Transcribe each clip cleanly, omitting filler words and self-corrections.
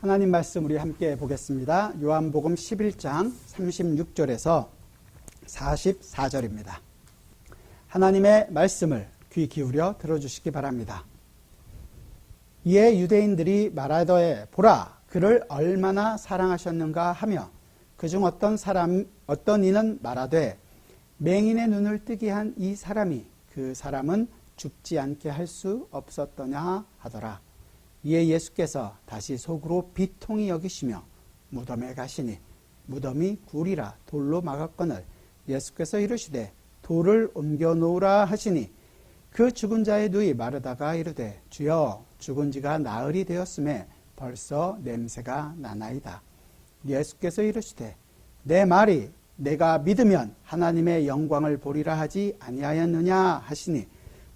하나님 말씀 우리 함께 보겠습니다. 요한복음 11장 36절에서 44절입니다. 하나님의 말씀을 귀 기울여 들어주시기 바랍니다. 이에 유대인들이 말하되 보라 그를 얼마나 사랑하셨는가 하며 그중 어떤 이는 말하되 맹인의 눈을 뜨게 한 이 사람이 그 사람은 죽지 않게 할 수 없었더냐 하더라. 이에 예수께서 다시 속으로 비통히 여기시며 무덤에 가시니 무덤이 굴이라 돌로 막았거늘 예수께서 이르시되 돌을 옮겨 놓으라 하시니 그 죽은 자의 누이 마르다가 이르되 주여 죽은 지가 나흘이 되었음에 벌써 냄새가 나나이다. 예수께서 이르시되 내 말이 내가 믿으면 하나님의 영광을 보리라 하지 아니하였느냐 하시니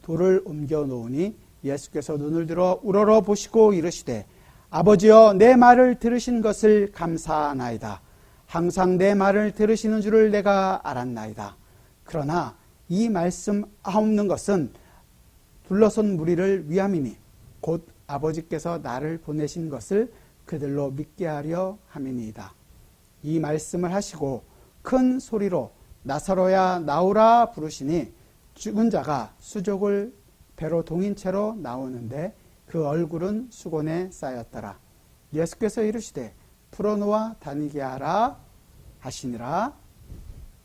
돌을 옮겨 놓으니 예수께서 눈을 들어 우러러 보시고 이르시되 아버지여 내 말을 들으신 것을 감사하나이다. 항상 내 말을 들으시는 줄을 내가 알았나이다. 그러나 이 말씀 하옵는 것은 둘러선 무리를 위함이니 곧 아버지께서 나를 보내신 것을 그들로 믿게 하려 함이니이다. 이 말씀을 하시고 큰 소리로 나사로야 나오라 부르시니 죽은 자가 수족을 배로 동인 채로 나오는데 그 얼굴은 수건에 쌓였더라. 예수께서 이르시되 풀어놓아 다니게 하라 하시니라.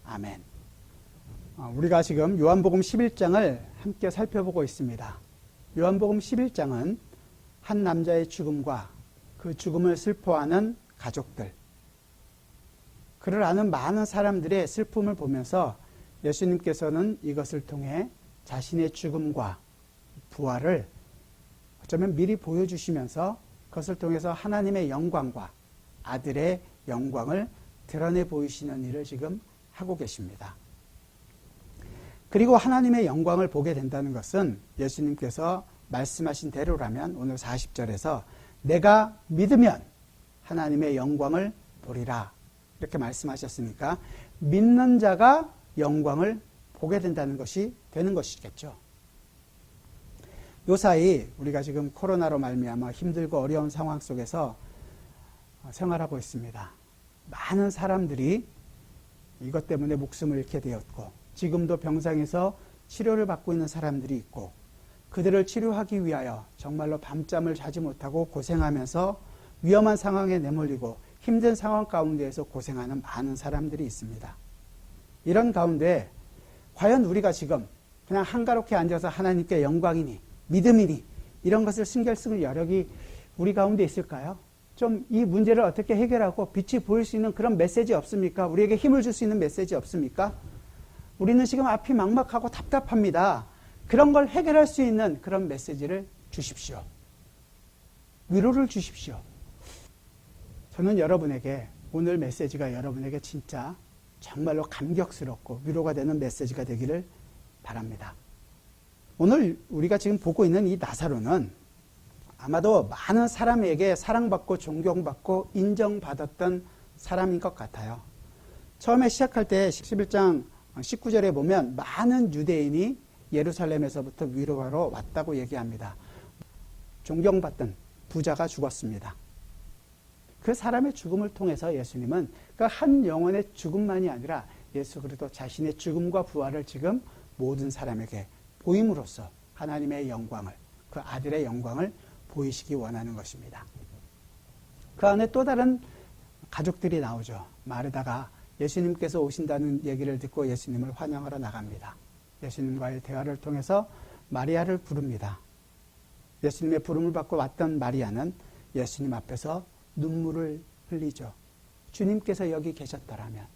아멘. 우리가 지금 요한복음 11장을 함께 살펴보고 있습니다. 요한복음 11장은 한 남자의 죽음과 그 죽음을 슬퍼하는 가족들, 그를 아는 많은 사람들의 슬픔을 보면서 예수님께서는 이것을 통해 자신의 죽음과 부활을 어쩌면 미리 보여주시면서 그것을 통해서 하나님의 영광과 아들의 영광을 드러내 보이시는 일을 지금 하고 계십니다. 그리고 하나님의 영광을 보게 된다는 것은 예수님께서 말씀하신 대로라면 오늘 40절에서 내가 믿으면 하나님의 영광을 보리라 이렇게 말씀하셨으니까 믿는 자가 영광을 보게 된다는 것이 되는 것이겠죠. 요사이 우리가 지금 코로나로 말미암아 힘들고 어려운 상황 속에서 생활하고 있습니다. 많은 사람들이 이것 때문에 목숨을 잃게 되었고 지금도 병상에서 치료를 받고 있는 사람들이 있고 그들을 치료하기 위하여 정말로 밤잠을 자지 못하고 고생하면서 위험한 상황에 내몰리고 힘든 상황 가운데에서 고생하는 많은 사람들이 있습니다. 이런 가운데 과연 우리가 지금 그냥 한가롭게 앉아서 하나님께 영광이니 믿음이니 이런 것을 신경 쓸 여력이 우리 가운데 있을까요? 좀 이 문제를 어떻게 해결하고 빛이 보일 수 있는 그런 메시지 없습니까? 우리에게 힘을 줄 수 있는 메시지 없습니까? 우리는 지금 앞이 막막하고 답답합니다. 그런 걸 해결할 수 있는 그런 메시지를 주십시오. 위로를 주십시오. 저는 여러분에게 오늘 메시지가 여러분에게 진짜 정말로 감격스럽고 위로가 되는 메시지가 되기를 바랍니다. 오늘 우리가 지금 보고 있는 이 나사로는 아마도 많은 사람에게 사랑받고 존경받고 인정받았던 사람인 것 같아요. 처음에 시작할 때 11장 19절에 보면 많은 유대인이 예루살렘에서부터 위로하러 왔다고 얘기합니다. 존경받던 부자가 죽었습니다. 그 사람의 죽음을 통해서 예수님은 그 한 영혼의 죽음만이 아니라 예수 그리스도 자신의 죽음과 부활을 지금 모든 사람에게 보임으로써 하나님의 영광을, 그 아들의 영광을 보이시기 원하는 것입니다. 그 안에 또 다른 가족들이 나오죠. 마르다가 예수님께서 오신다는 얘기를 듣고 예수님을 환영하러 나갑니다. 예수님과의 대화를 통해서 마리아를 부릅니다. 예수님의 부름을 받고 왔던 마리아는 예수님 앞에서 눈물을 흘리죠. 주님께서 여기 계셨더라면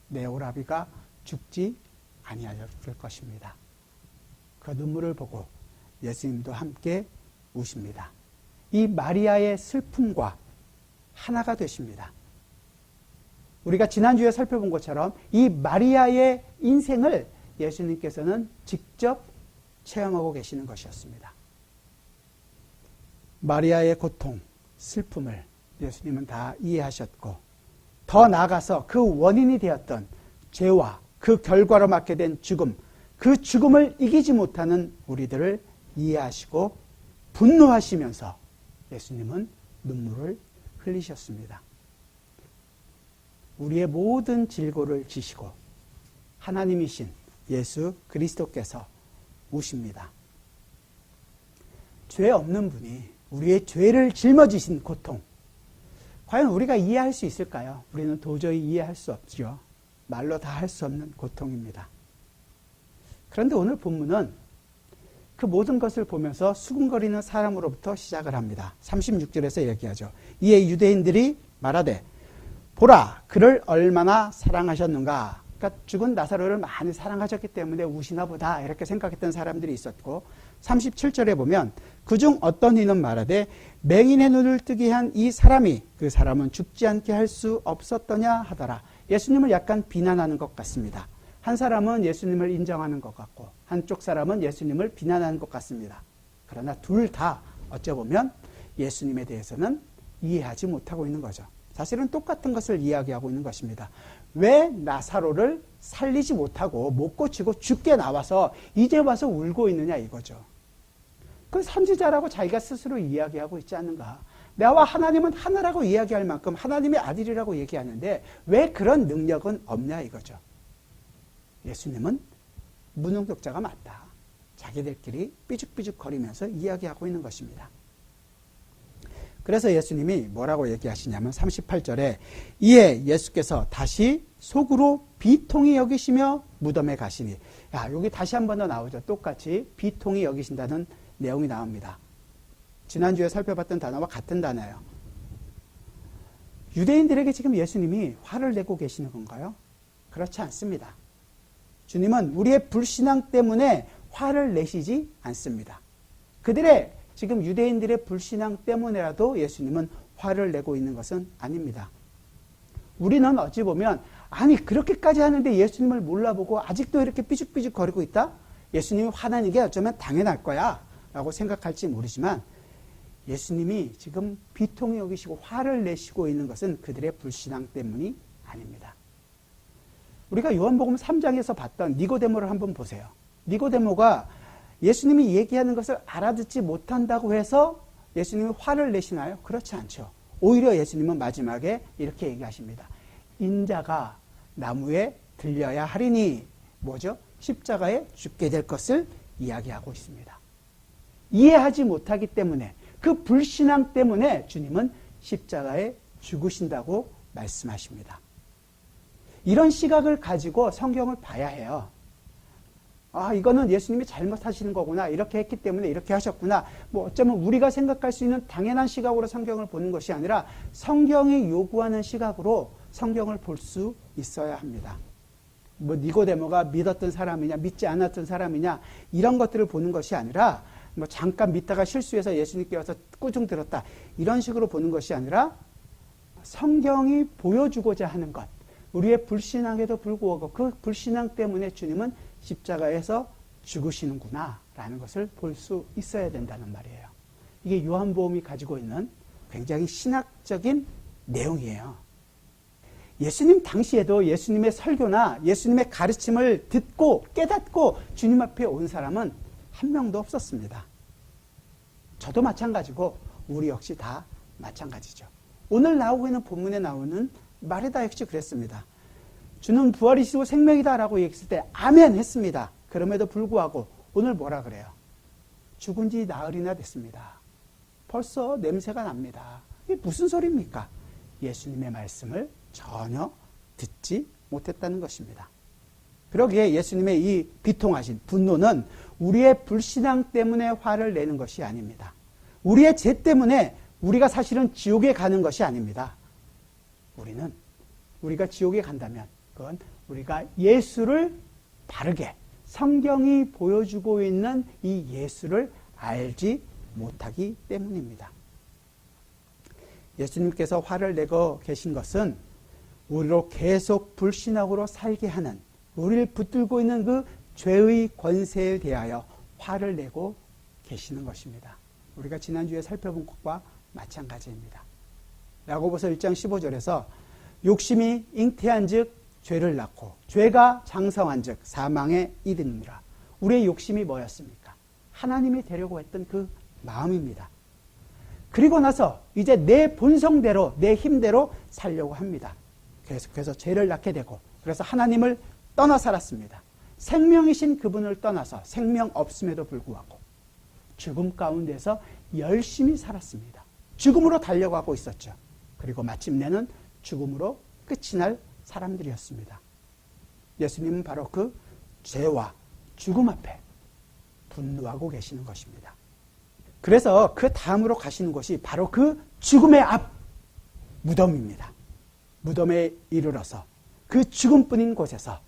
내 오라비가 죽지 아니하였을 것입니다. 그 눈물을 보고 예수님도 함께 우십니다. 이 마리아의 슬픔과 하나가 되십니다. 우리가 지난주에 살펴본 것처럼 이 마리아의 인생을 예수님께서는 직접 체험하고 계시는 것이었습니다. 마리아의 고통, 슬픔을 예수님은 다 이해하셨고 더 나아가서 그 원인이 되었던 죄와 그 결과로 맞게 된 죽음, 그 죽음을 이기지 못하는 우리들을 이해하시고 분노하시면서 예수님은 눈물을 흘리셨습니다. 우리의 모든 질고를 지시고 하나님이신 예수 그리스도께서 우십니다. 죄 없는 분이 우리의 죄를 짊어지신 고통, 과연 우리가 이해할 수 있을까요? 우리는 도저히 이해할 수 없죠. 말로 다 할 수 없는 고통입니다. 그런데 오늘 본문은 그 모든 것을 보면서 수군거리는 사람으로부터 시작을 합니다. 36절에서 얘기하죠. 이에 유대인들이 말하되 보라 그를 얼마나 사랑하셨는가. 그러니까 죽은 나사로를 많이 사랑하셨기 때문에 우시나 보다 이렇게 생각했던 사람들이 있었고, 37절에 보면 그중 어떤 이는 말하되 맹인의 눈을 뜨게 한 이 사람이 그 사람은 죽지 않게 할 수 없었더냐 하더라. 예수님을 약간 비난하는 것 같습니다. 한 사람은 예수님을 인정하는 것 같고 한쪽 사람은 예수님을 비난하는 것 같습니다. 그러나 둘 다 어쩌보면 예수님에 대해서는 이해하지 못하고 있는 거죠. 사실은 똑같은 것을 이야기하고 있는 것입니다. 왜 나사로를 살리지 못하고 못 고치고 죽게 나와서 이제 와서 울고 있느냐 이거죠. 그 선지자라고 자기가 스스로 이야기하고 있지 않는가. 나와 하나님은 하나라고 이야기할 만큼 하나님의 아들이라고 얘기하는데 왜 그런 능력은 없냐 이거죠. 예수님은 무능력자가 맞다. 자기들끼리 삐죽삐죽 거리면서 이야기하고 있는 것입니다. 그래서 예수님이 뭐라고 얘기하시냐면 38절에 이에 예수께서 다시 속으로 비통히 여기시며 무덤에 가시니, 여기 다시 한 번 더 나오죠. 똑같이 비통히 여기신다는 내용이 나옵니다. 지난주에 살펴봤던 단어와 같은 단어예요. 유대인들에게 지금 예수님이 화를 내고 계시는 건가요? 그렇지 않습니다. 주님은 우리의 불신앙 때문에 화를 내시지 않습니다. 그들의 지금 유대인들의 불신앙 때문에라도 예수님은 화를 내고 있는 것은 아닙니다. 우리는 어찌 보면 아니 그렇게까지 하는데 예수님을 몰라보고 아직도 이렇게 삐죽삐죽 거리고 있다? 예수님이 화나는 게 어쩌면 당연할 거야 라고 생각할지 모르지만 예수님이 지금 비통히 여기시고 화를 내시고 있는 것은 그들의 불신앙 때문이 아닙니다. 우리가 요한복음 3장에서 봤던 니고데모를 한번 보세요. 니고데모가 예수님이 얘기하는 것을 알아듣지 못한다고 해서 예수님이 화를 내시나요? 그렇지 않죠. 오히려 예수님은 마지막에 이렇게 얘기하십니다. 인자가 나무에 들려야 하리니, 뭐죠? 십자가에 죽게 될 것을 이야기하고 있습니다. 이해하지 못하기 때문에, 그 불신앙 때문에 주님은 십자가에 죽으신다고 말씀하십니다. 이런 시각을 가지고 성경을 봐야 해요. 이거는 예수님이 잘못하시는 거구나. 이렇게 했기 때문에 이렇게 하셨구나. 어쩌면 우리가 생각할 수 있는 당연한 시각으로 성경을 보는 것이 아니라 성경이 요구하는 시각으로 성경을 볼 수 있어야 합니다. 니고데모가 믿었던 사람이냐, 믿지 않았던 사람이냐, 이런 것들을 보는 것이 아니라 잠깐 믿다가 실수해서 예수님께 와서 꾸중 들었다. 이런 식으로 보는 것이 아니라 성경이 보여주고자 하는 것. 우리의 불신앙에도 불구하고 그 불신앙 때문에 주님은 십자가에서 죽으시는구나 라는 것을 볼 수 있어야 된다는 말이에요. 이게 요한복음이 가지고 있는 굉장히 신학적인 내용이에요. 예수님 당시에도 예수님의 설교나 예수님의 가르침을 듣고 깨닫고 주님 앞에 온 사람은 한 명도 없었습니다. 저도 마찬가지고 우리 역시 다 마찬가지죠. 오늘 나오고 있는 본문에 나오는 마르다 역시 그랬습니다. 주는 부활이시고 생명이다 라고 얘기했을 때 아멘 했습니다. 그럼에도 불구하고 오늘 뭐라 그래요? 죽은 지 나흘이나 됐습니다. 벌써 냄새가 납니다. 이게 무슨 소리입니까? 예수님의 말씀을 전혀 듣지 못했다는 것입니다. 그러기에 예수님의 이 비통하신 분노는 우리의 불신앙 때문에 화를 내는 것이 아닙니다. 우리의 죄 때문에 우리가 사실은 지옥에 가는 것이 아닙니다. 우리가 지옥에 간다면 그건 우리가 예수를 바르게 성경이 보여주고 있는 이 예수를 알지 못하기 때문입니다. 예수님께서 화를 내고 계신 것은 우리로 계속 불신앙으로 살게 하는, 우리를 붙들고 있는 그 죄의 권세에 대하여 화를 내고 계시는 것입니다. 우리가 지난주에 살펴본 것과 마찬가지입니다. 야고보서 1장 15절에서 욕심이 잉태한 즉 죄를 낳고 죄가 장성한 즉 사망에 이르느니라. 우리의 욕심이 뭐였습니까? 하나님이 되려고 했던 그 마음입니다. 그리고 나서 이제 내 본성대로, 내 힘대로 살려고 합니다. 계속해서 죄를 낳게 되고, 그래서 하나님을 떠나 살았습니다. 생명이신 그분을 떠나서 생명 없음에도 불구하고 죽음 가운데서 열심히 살았습니다. 죽음으로 달려가고 있었죠. 그리고 마침내는 죽음으로 끝이 날 사람들이었습니다. 예수님은 바로 그 죄와 죽음 앞에 분노하고 계시는 것입니다. 그래서 그 다음으로 가시는 곳이 바로 그 죽음의 앞 무덤입니다. 무덤에 이르러서 그 죽음뿐인 곳에서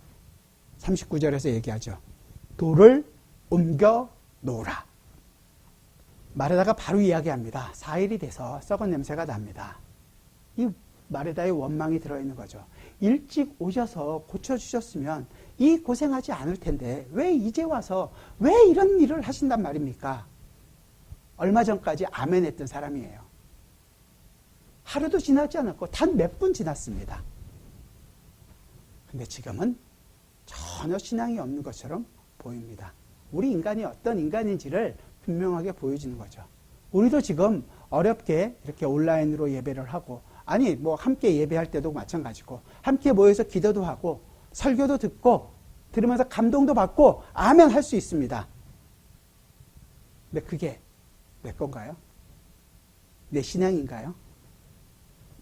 39절에서 얘기하죠. 돌을 옮겨 놓으라. 마르다가 바로 이야기합니다. 4일이 돼서 썩은 냄새가 납니다. 이 마르다의 원망이 들어있는 거죠. 일찍 오셔서 고쳐주셨으면 이 고생하지 않을 텐데 왜 이제 와서 왜 이런 일을 하신단 말입니까? 얼마 전까지 아멘했던 사람이에요. 하루도 지나지 않았고 단 몇 분 지났습니다. 근데 지금은 전혀 신앙이 없는 것처럼 보입니다. 우리 인간이 어떤 인간인지를 분명하게 보여주는 거죠. 우리도 지금 어렵게 이렇게 온라인으로 예배를 하고, 아니 뭐 함께 예배할 때도 마찬가지고, 함께 모여서 기도도 하고 설교도 듣고 들으면서 감동도 받고 아멘 할 수 있습니다. 근데 그게 내 건가요? 내 신앙인가요?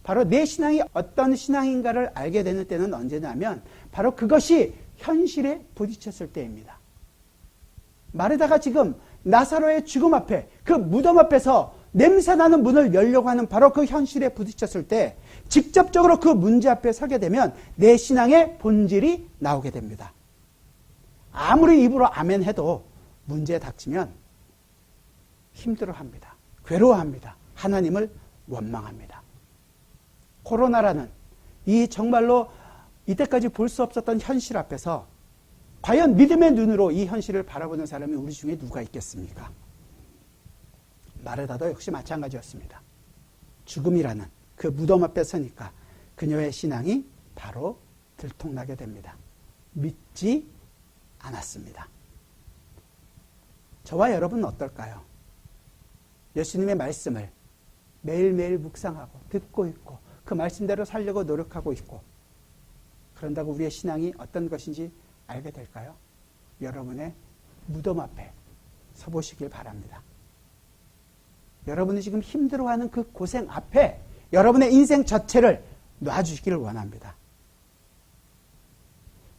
바로 내 신앙이 어떤 신앙인가를 알게 되는 때는 언제냐면 바로 그것이 현실에 부딪혔을 때입니다. 마르다가 지금 나사로의 죽음 앞에, 그 무덤 앞에서 냄새나는 문을 열려고 하는 바로 그 현실에 부딪혔을 때 직접적으로 그 문제 앞에 서게 되면 내 신앙의 본질이 나오게 됩니다. 아무리 입으로 아멘 해도 문제에 닥치면 힘들어합니다. 괴로워합니다. 하나님을 원망합니다. 코로나라는 이 정말로 이때까지 볼 수 없었던 현실 앞에서 과연 믿음의 눈으로 이 현실을 바라보는 사람이 우리 중에 누가 있겠습니까? 마르다도 역시 마찬가지였습니다. 죽음이라는 그 무덤 앞에 서니까 그녀의 신앙이 바로 들통나게 됩니다. 믿지 않았습니다. 저와 여러분은 어떨까요? 예수님의 말씀을 매일매일 묵상하고 듣고 있고 그 말씀대로 살려고 노력하고 있고, 그런다고 우리의 신앙이 어떤 것인지 알게 될까요? 여러분의 무덤 앞에 서보시길 바랍니다. 여러분이 지금 힘들어하는 그 고생 앞에 여러분의 인생 전체를 놔주시기를 원합니다.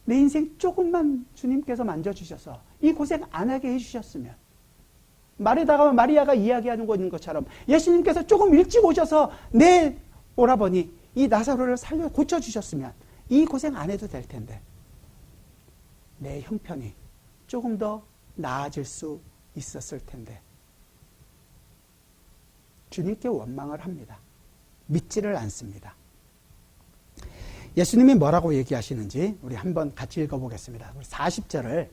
내 인생 조금만 주님께서 만져주셔서 이 고생 안 하게 해주셨으면, 마리아가 이야기하는 것처럼 예수님께서 조금 일찍 오셔서 내 오라버니 이 나사로를 살려 고쳐주셨으면 이 고생 안 해도 될 텐데, 내 형편이 조금 더 나아질 수 있었을 텐데 주님께 원망을 합니다. 믿지를 않습니다. 예수님이 뭐라고 얘기하시는지 우리 한번 같이 읽어보겠습니다. 우리 40절을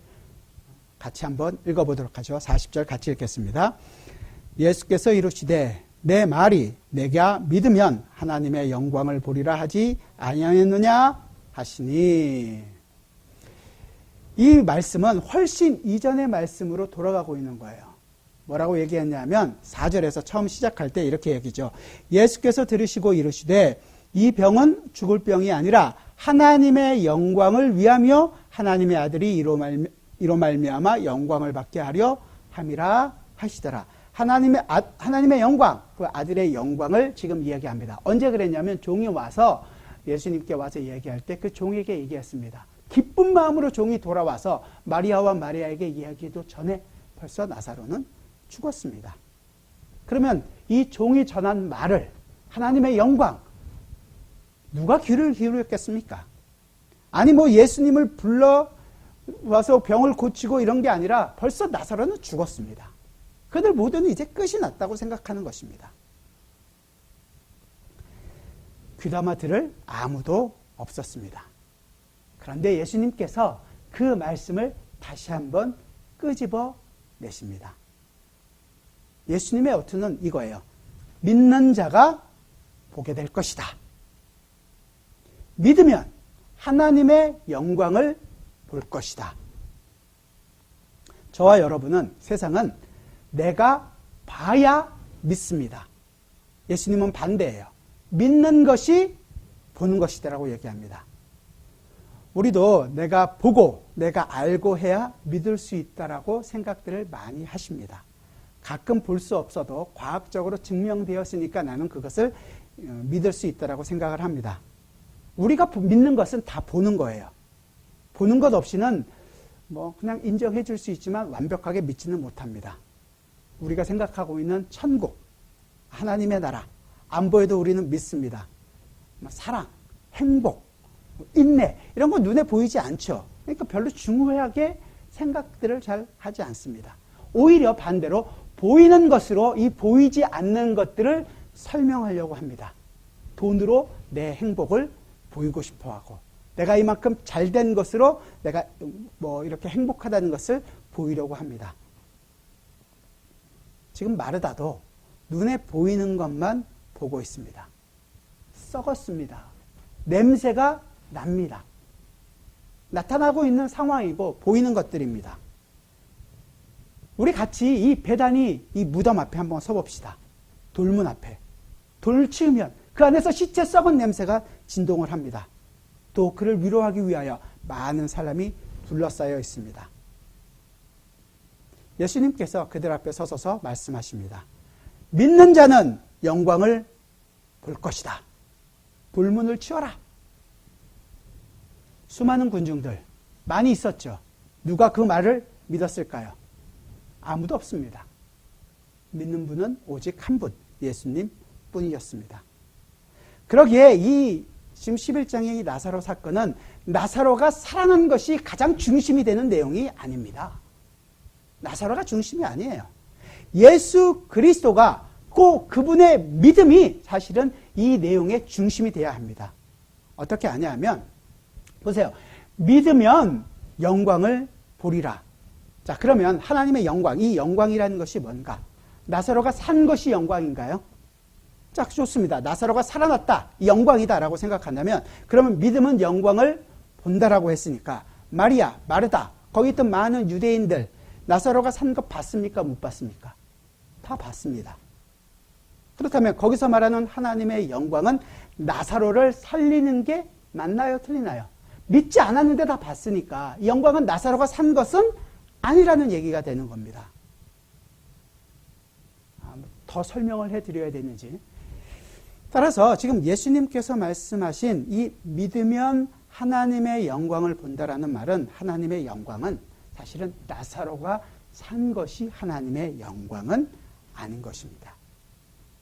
같이 한번 읽어보도록 하죠. 40절 같이 읽겠습니다. 예수께서 이르시되 내 말이 내가 믿으면 하나님의 영광을 보리라 하지 아니하였느냐 하시니, 이 말씀은 훨씬 이전의 말씀으로 돌아가고 있는 거예요. 뭐라고 얘기했냐면 4절에서 처음 시작할 때 이렇게 얘기죠. 예수께서 들으시고 이르시되 이 병은 죽을 병이 아니라 하나님의 영광을 위하며 하나님의 아들이 이로 말미암아 영광을 받게 하려 함이라 하시더라. 하나님의 영광, 그 아들의 영광을 지금 이야기합니다. 언제 그랬냐면 종이 와서 예수님께 와서 얘기할 때 그 종에게 얘기했습니다. 기쁜 마음으로 종이 돌아와서 마리아와 마리아에게 이야기도 전에 벌써 나사로는 죽었습니다. 그러면 이 종이 전한 말을, 하나님의 영광, 누가 귀를 기울였겠습니까? 아니 뭐 예수님을 불러와서 병을 고치고 이런 게 아니라 벌써 나사로는 죽었습니다. 그들 모두는 이제 끝이 났다고 생각하는 것입니다. 귀담아 들을 아무도 없었습니다. 그런데 예수님께서 그 말씀을 다시 한번 끄집어 내십니다. 예수님의 어투는 이거예요. 믿는 자가 보게 될 것이다. 믿으면 하나님의 영광을 볼 것이다. 저와 여러분은, 세상은 내가 봐야 믿습니다. 예수님은 반대예요. 믿는 것이 보는 것이다라고 얘기합니다. 우리도 내가 보고 내가 알고 해야 믿을 수 있다라고 생각들을 많이 하십니다. 가끔 볼 수 없어도 과학적으로 증명되었으니까 나는 그것을 믿을 수 있다라고 생각을 합니다. 우리가 믿는 것은 다 보는 거예요. 보는 것 없이는 뭐 그냥 인정해 줄 수 있지만 완벽하게 믿지는 못합니다. 우리가 생각하고 있는 천국, 하나님의 나라, 안 보여도 우리는 믿습니다. 사랑, 행복, 인내 이런 건 눈에 보이지 않죠. 그러니까 별로 중요하게 생각들을 잘 하지 않습니다. 오히려 반대로 보이는 것으로 이 보이지 않는 것들을 설명하려고 합니다. 돈으로 내 행복을 보이고 싶어하고 내가 이만큼 잘된 것으로 내가 뭐 이렇게 행복하다는 것을 보이려고 합니다. 지금 마르다도 눈에 보이는 것만 보고 있습니다. 썩었습니다. 냄새가 납니다. 나타나고 있는 상황이고 보이는 것들입니다. 우리 같이 이 베다니 이 무덤 앞에 한번 서봅시다. 돌문 앞에. 돌을 치우면 그 안에서 시체 썩은 냄새가 진동을 합니다. 또 그를 위로하기 위하여 많은 사람이 둘러싸여 있습니다. 예수님께서 그들 앞에 서서서 말씀하십니다. 믿는 자는 영광을 볼 것이다. 돌문을 치워라. 수많은 군중들 많이 있었죠. 누가 그 말을 믿었을까요? 아무도 없습니다. 믿는 분은 오직 한 분, 예수님 뿐이었습니다. 그러기에 이 지금 11장의 이 나사로 사건은 나사로가 살아난 것이 가장 중심이 되는 내용이 아닙니다. 나사로가 중심이 아니에요. 예수 그리스도가 꼭 그분의 믿음이 사실은 이 내용의 중심이 되어야 합니다. 어떻게 하냐면 보세요. 믿으면 영광을 보리라. 자, 그러면 하나님의 영광, 이 영광이라는 것이 뭔가? 나사로가 산 것이 영광인가요? 자, 좋습니다. 나사로가 살아났다. 영광이다라고 생각한다면 그러면 믿음은 영광을 본다라고 했으니까 마리아, 마르다, 거기 있던 많은 유대인들 나사로가 산 것 봤습니까? 못 봤습니까? 다 봤습니다. 그렇다면 거기서 말하는 하나님의 영광은 나사로를 살리는 게 맞나요? 틀리나요? 믿지 않았는데 다 봤으니까 이 영광은 나사로가 산 것은 아니라는 얘기가 되는 겁니다. 더 설명을 해드려야 되는지. 따라서 지금 예수님께서 말씀하신 이 믿으면 하나님의 영광을 본다라는 말은 하나님의 영광은 사실은 나사로가 산 것이 하나님의 영광은 아닌 것입니다.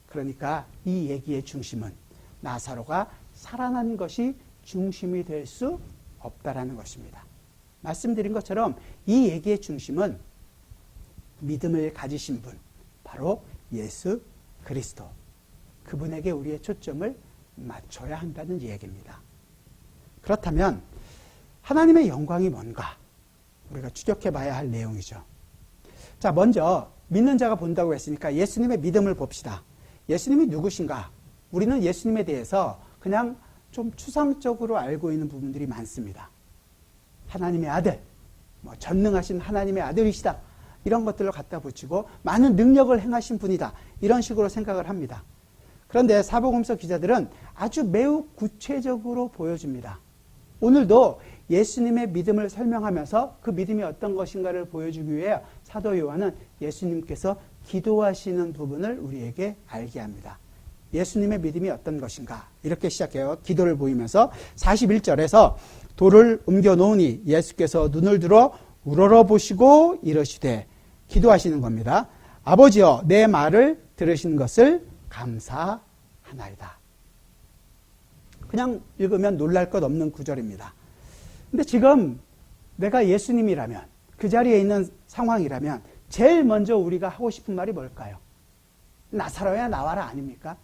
그러니까 이 얘기의 중심은 나사로가 살아난 것이 중심이 될 수 없다라는 것입니다. 말씀드린 것처럼 이 얘기의 중심은 믿음을 가지신 분, 바로 예수 그리스도. 그분에게 우리의 초점을 맞춰야 한다는 얘기입니다. 그렇다면 하나님의 영광이 뭔가? 우리가 추적해 봐야 할 내용이죠. 자, 먼저 믿는 자가 본다고 했으니까 예수님의 믿음을 봅시다. 예수님이 누구신가? 우리는 예수님에 대해서 그냥 좀 추상적으로 알고 있는 부분들이 많습니다. 하나님의 아들, 전능하신 하나님의 아들이시다. 이런 것들을 갖다 붙이고 많은 능력을 행하신 분이다. 이런 식으로 생각을 합니다. 그런데 사복음서 기자들은 아주 매우 구체적으로 보여줍니다. 오늘도 예수님의 믿음을 설명하면서 그 믿음이 어떤 것인가를 보여주기 위해 사도 요한은 예수님께서 기도하시는 부분을 우리에게 알게 합니다. 예수님의 믿음이 어떤 것인가? 이렇게 시작해요. 기도를 보이면서 41절에서 돌을 옮겨 놓으니 예수께서 눈을 들어 우러러보시고 이러시되 기도하시는 겁니다. 아버지여 내 말을 들으신 것을 감사하나이다. 그냥 읽으면 놀랄 것 없는 구절입니다. 근데 지금 내가 예수님이라면 그 자리에 있는 상황이라면 제일 먼저 우리가 하고 싶은 말이 뭘까요? 나사로야 나와라 아닙니까?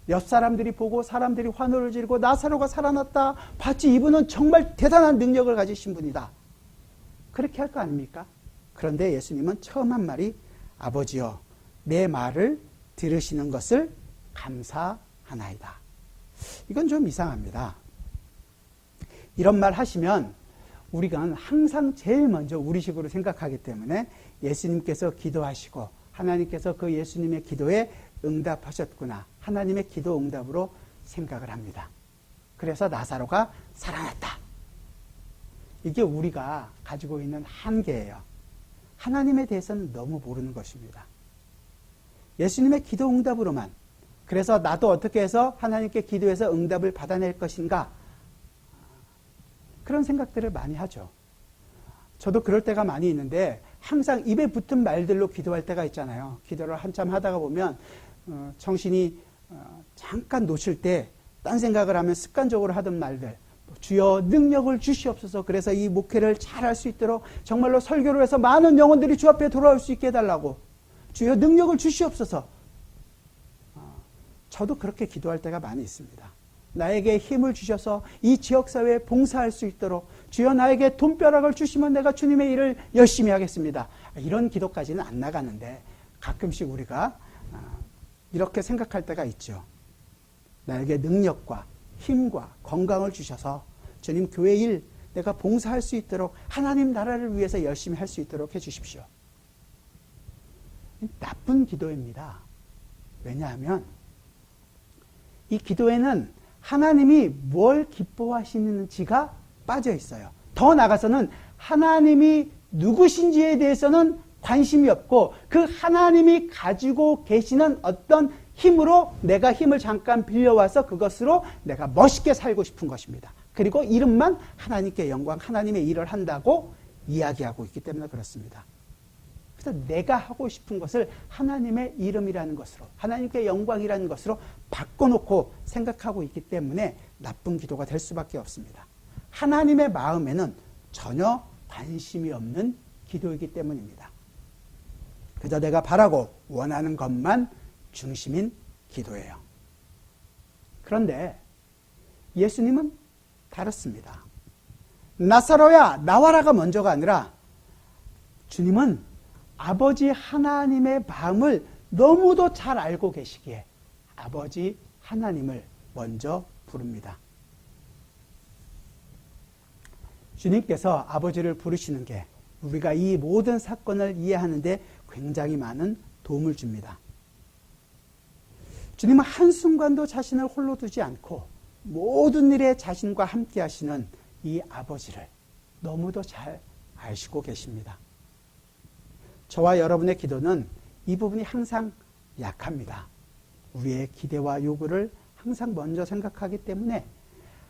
옆 사람들이 보고 사람들이 환호를 지르고 나사로가 살아났다. 봤지 이분은 정말 대단한 능력을 가지신 분이다. 그렇게 할 거 아닙니까? 그런데 예수님은 처음 한 말이 아버지여 내 말을 들으시는 것을 감사하나이다. 이건 좀 이상합니다. 이런 말 하시면 우리가 항상 제일 먼저 우리식으로 생각하기 때문에 예수님께서 기도하시고 하나님께서 그 예수님의 기도에 응답하셨구나. 하나님의 기도 응답으로 생각을 합니다. 그래서 나사로가 살아났다. 이게 우리가 가지고 있는 한계예요. 하나님에 대해서는 너무 모르는 것입니다. 예수님의 기도 응답으로만, 그래서 나도 어떻게 해서 하나님께 기도해서 응답을 받아낼 것인가, 그런 생각들을 많이 하죠. 저도 그럴 때가 많이 있는데 항상 입에 붙은 말들로 기도할 때가 있잖아요. 기도를 한참 하다가 보면 정신이 잠깐 놓칠 때 딴 생각을 하면 습관적으로 하던 말들, 주여 능력을 주시옵소서, 그래서 이 목회를 잘할 수 있도록 정말로 설교를 해서 많은 영혼들이 주 앞에 돌아올 수 있게 해달라고, 주여 능력을 주시옵소서. 저도 그렇게 기도할 때가 많이 있습니다. 나에게 힘을 주셔서 이 지역사회에 봉사할 수 있도록, 주여 나에게 돈벼락을 주시면 내가 주님의 일을 열심히 하겠습니다. 이런 기도까지는 안 나가는데 가끔씩 우리가 이렇게 생각할 때가 있죠. 나에게 능력과 힘과 건강을 주셔서 주님 교회 일 내가 봉사할 수 있도록, 하나님 나라를 위해서 열심히 할 수 있도록 해주십시오. 나쁜 기도입니다. 왜냐하면 이 기도에는 하나님이 뭘 기뻐하시는지가 빠져 있어요. 더 나아가서는 하나님이 누구신지에 대해서는 관심이 없고, 그 하나님이 가지고 계시는 어떤 힘으로 내가 힘을 잠깐 빌려와서 그것으로 내가 멋있게 살고 싶은 것입니다. 그리고 이름만 하나님께 영광, 하나님의 일을 한다고 이야기하고 있기 때문에 그렇습니다. 그래서 내가 하고 싶은 것을 하나님의 이름이라는 것으로, 하나님께 영광이라는 것으로 바꿔놓고 생각하고 있기 때문에 나쁜 기도가 될 수밖에 없습니다. 하나님의 마음에는 전혀 관심이 없는 기도이기 때문입니다. 그저 내가 바라고 원하는 것만 중심인 기도예요. 그런데 예수님은 다릅니다. 나사로야 나와라가 먼저가 아니라 주님은 아버지 하나님의 마음을 너무도 잘 알고 계시기에 아버지 하나님을 먼저 부릅니다. 주님께서 아버지를 부르시는 게 우리가 이 모든 사건을 이해하는 데 굉장히 많은 도움을 줍니다. 주님은 한순간도 자신을 홀로 두지 않고 모든 일에 자신과 함께 하시는 이 아버지를 너무도 잘 아시고 계십니다. 저와 여러분의 기도는 이 부분이 항상 약합니다. 우리의 기대와 요구를 항상 먼저 생각하기 때문에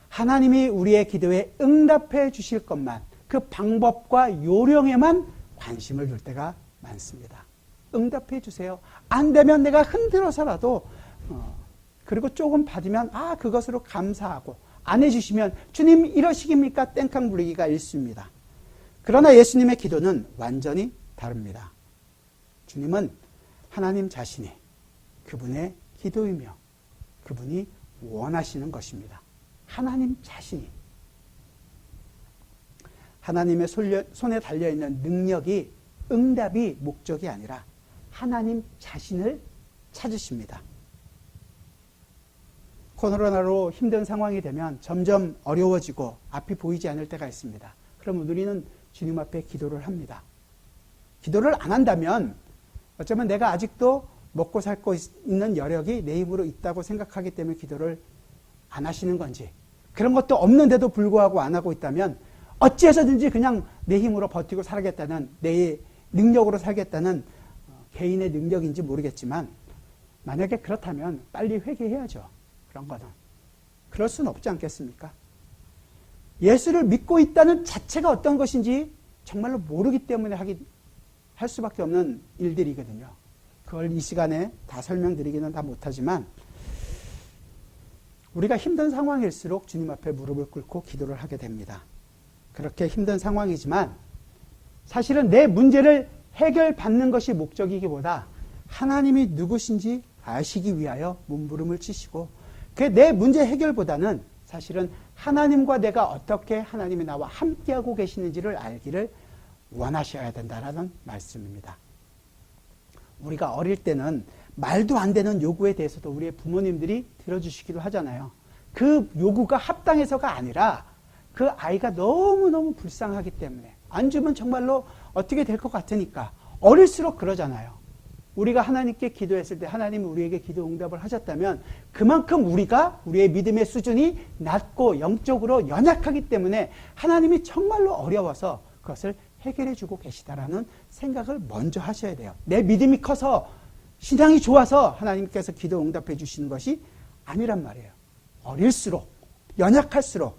하나님이 우리의 기도에 응답해 주실 것만, 그 방법과 요령에만 관심을 둘 때가 많습니다. 응답해 주세요. 안 되면 내가 흔들어서라도 그리고 조금 받으면 그것으로 감사하고, 안 해주시면 주님 이러시깁니까? 땡깡 부리기가 일쑤입니다. 그러나 예수님의 기도는 완전히 다릅니다. 주님은 하나님 자신이 그분의 기도이며 그분이 원하시는 것입니다. 하나님 자신이. 하나님의 손에 달려있는 능력이, 응답이 목적이 아니라 하나님 자신을 찾으십니다. 코로나로 힘든 상황이 되면 점점 어려워지고 앞이 보이지 않을 때가 있습니다. 그러면 우리는 주님 앞에 기도를 합니다. 기도를 안 한다면 어쩌면 내가 아직도 먹고 살고 있는 여력이 내 힘으로 있다고 생각하기 때문에 기도를 안 하시는 건지, 그런 것도 없는데도 불구하고 안 하고 있다면 어찌해서든지 그냥 내 힘으로 버티고 살겠다는, 내 능력으로 살겠다는 개인의 능력인지 모르겠지만, 만약에 그렇다면 빨리 회개해야죠. 그런 거는. 그럴 수는 없지 않겠습니까? 예수를 믿고 있다는 자체가 어떤 것인지 정말로 모르기 때문에 할 수밖에 없는 일들이거든요. 그걸 이 시간에 다 설명드리기는 다 못하지만, 우리가 힘든 상황일수록 주님 앞에 무릎을 꿇고 기도를 하게 됩니다. 그렇게 힘든 상황이지만 사실은 내 문제를 해결받는 것이 목적이기보다 하나님이 누구신지 아시기 위하여 몸부림을 치시고, 그 내 문제 해결보다는 사실은 하나님과 내가 어떻게 하나님이 나와 함께하고 계시는지를 알기를 원하셔야 된다는 말씀입니다. 우리가 어릴 때는 말도 안 되는 요구에 대해서도 우리의 부모님들이 들어주시기도 하잖아요. 그 요구가 합당해서가 아니라 그 아이가 너무너무 불쌍하기 때문에, 안 주면 정말로 어떻게 될 것 같으니까 어릴수록 그러잖아요. 우리가 하나님께 기도했을 때 하나님이 우리에게 기도 응답을 하셨다면 그만큼 우리의 믿음의 수준이 낮고 영적으로 연약하기 때문에 하나님이 정말로 어려워서 그것을 해결해 주고 계시다라는 생각을 먼저 하셔야 돼요. 내 믿음이 커서 신앙이 좋아서 하나님께서 기도 응답해 주시는 것이 아니란 말이에요. 어릴수록 연약할수록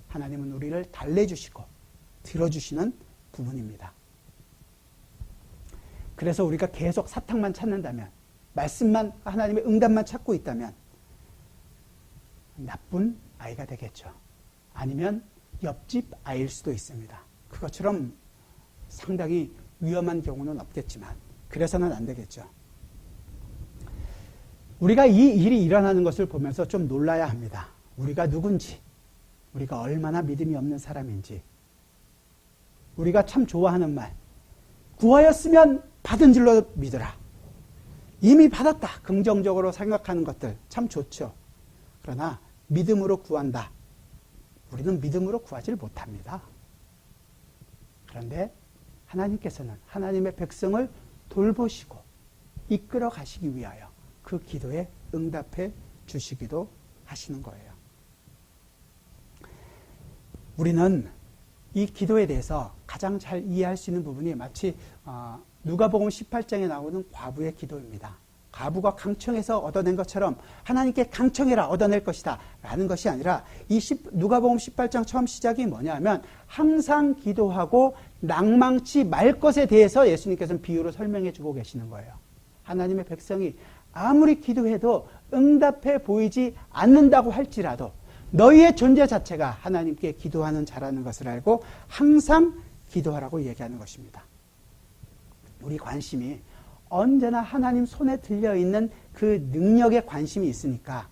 하나님은 우리를 달래주시고 들어주시는 부분입니다. 그래서 우리가 계속 사탕만 찾는다면, 말씀만, 하나님의 응답만 찾고 있다면 나쁜 아이가 되겠죠. 아니면 옆집 아이일 수도 있습니다. 그것처럼 상당히 위험한 경우는 없겠지만 그래서는 안 되겠죠. 우리가 이 일이 일어나는 것을 보면서 좀 놀라야 합니다. 우리가 누군지, 우리가 얼마나 믿음이 없는 사람인지, 우리가 참 좋아하는 말, 구하였으면 받은 줄로 믿으라. 이미 받았다. 긍정적으로 생각하는 것들 참 좋죠. 그러나 믿음으로 구한다. 우리는 믿음으로 구하지 못합니다. 그런데 하나님께서는 하나님의 백성을 돌보시고 이끌어 가시기 위하여 그 기도에 응답해 주시기도 하시는 거예요. 우리는 이 기도에 대해서 가장 잘 이해할 수 있는 부분이 마치 누가복음 18장에 나오는 과부의 기도입니다. 과부가 강청해서 얻어낸 것처럼 하나님께 강청해라 얻어낼 것이다 라는 것이 아니라 누가복음 18장 처음 시작이 뭐냐면 항상 기도하고 낭망치 말 것에 대해서 예수님께서는 비유로 설명해 주고 계시는 거예요. 하나님의 백성이 아무리 기도해도 응답해 보이지 않는다고 할지라도 너희의 존재 자체가 하나님께 기도하는 자라는 것을 알고 항상 기도하라고 얘기하는 것입니다. 우리 관심이 언제나 하나님 손에 들려있는 그 능력에 관심이 있으니까